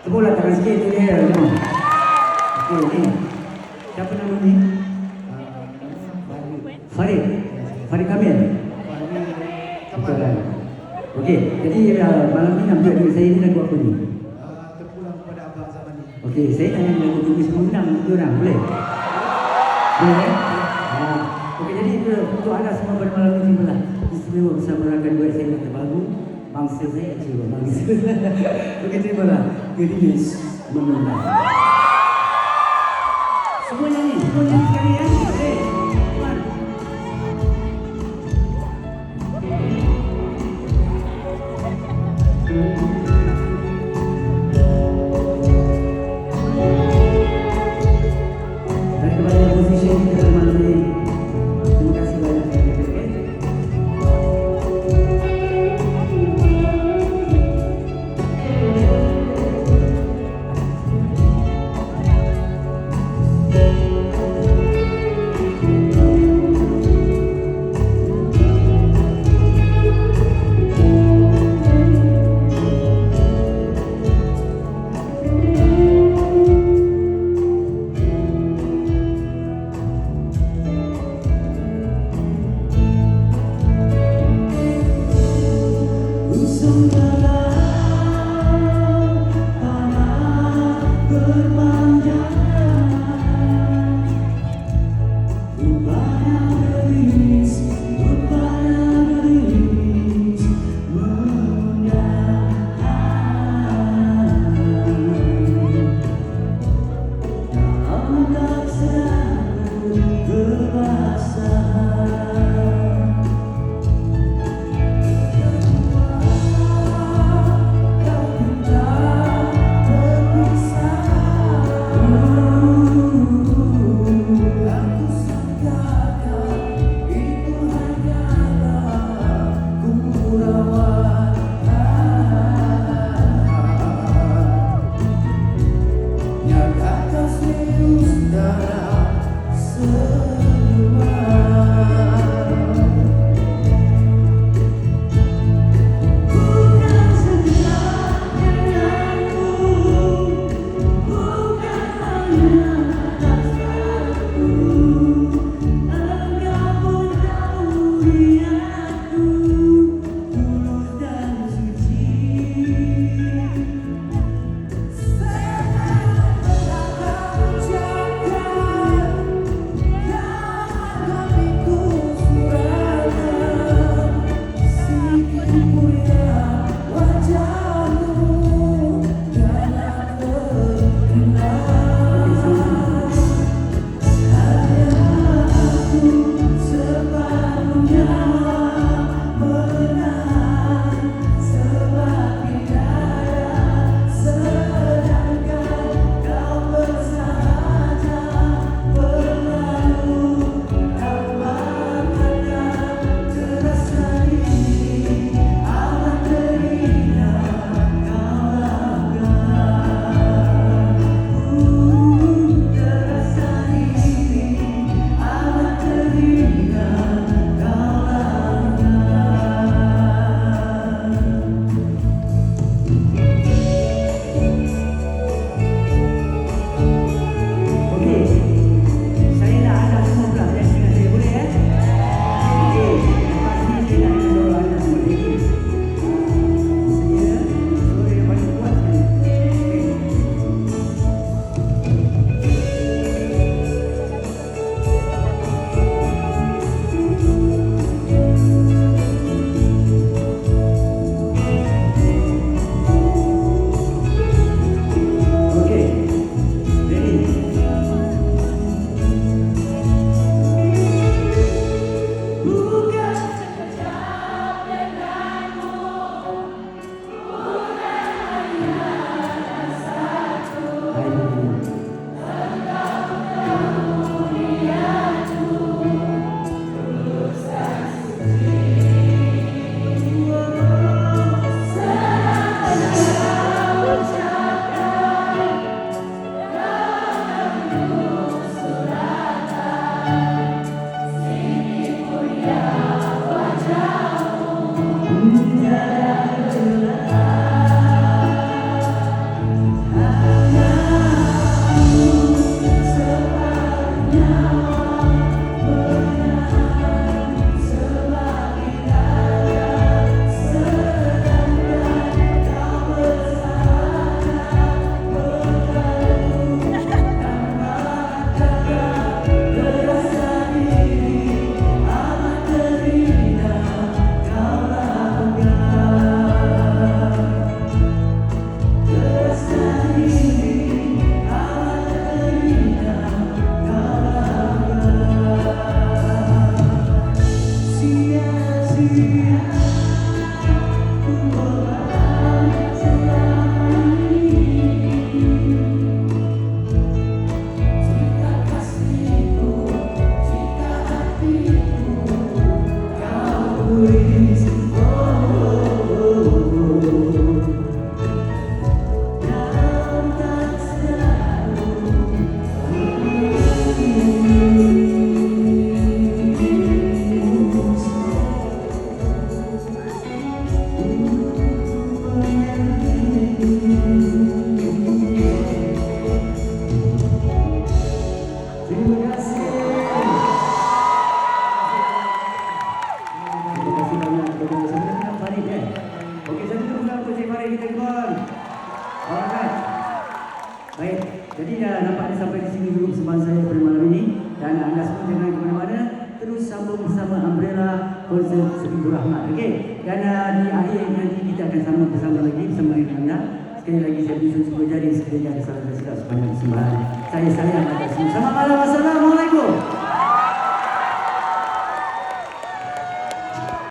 Tepuklah tangan sikit tu dia. Okey, ni. Siapa nama ni? Farid. Farid Kamil. Betul kan? Okey, jadi malam ni nak buat dengan saya ni lagu apa ni? Terpulang kepada abang zaman ni. Okey, saya tanya lagu tulis mengundang untuk orang, boleh? Boleh? Okey, jadi untuk anda semua pada malam ni terimalah istimewa bersama rakan duet saya yang terbaru, bangsa saya jiwa bangsa. Okey, terimalah Gerimis Mengundang. Semua nyanyi sekali ya. Okey. Dan kepada yang position kita malam ini, terima kasih banyak kepada kita. Terima kasih. Terima kasih banyak kepada saudara Farid ya. Okey, satu tepuk untuk Cik Farid kita kawan. Alright. Baik, jadi dah nampaknya sampai di sini dulu persembahan saya pada malam ini dan anda semua jangan ke mana-mana, terus sambung bersama Umbrella konsert Seribu Rahmat. Okey. Dan di akhir nanti kita akan sama bersama lagi bersama dengan anda. Sekali lagi saya bersyukur semua jadi sekali ada salah silap sepanjang persembahan. Saya sayang anda semua. Selamat malam. Assalamualaikum.